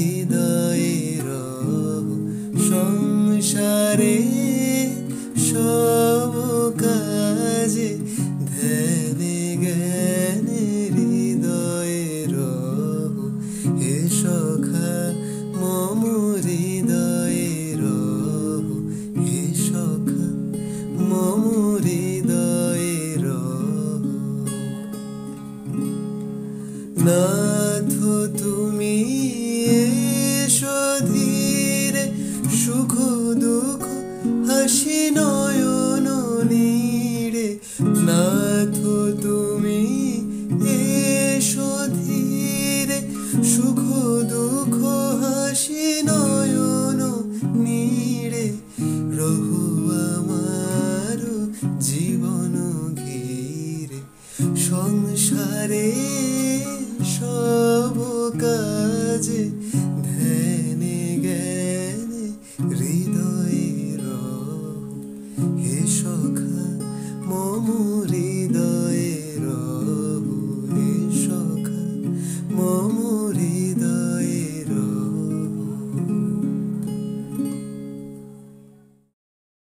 হৃদয়ে রহো সংসারে সব কাজে ধ্যানে জ্ঞানে হৃদয়ে রহো হে সখা মম হৃদয়ে রহো হে সখা মম হৃদয়ে রহো নাথ তুমি এসো ধীরে সুখ দুঃখ হাসি নয়ন নীড়ে নাথ তুমি এসো ধীরে সুখ দুঃখ হাসি নয়ন নীড়ে রহো আমার জীবন ঘিরে সংসারে সব কাজে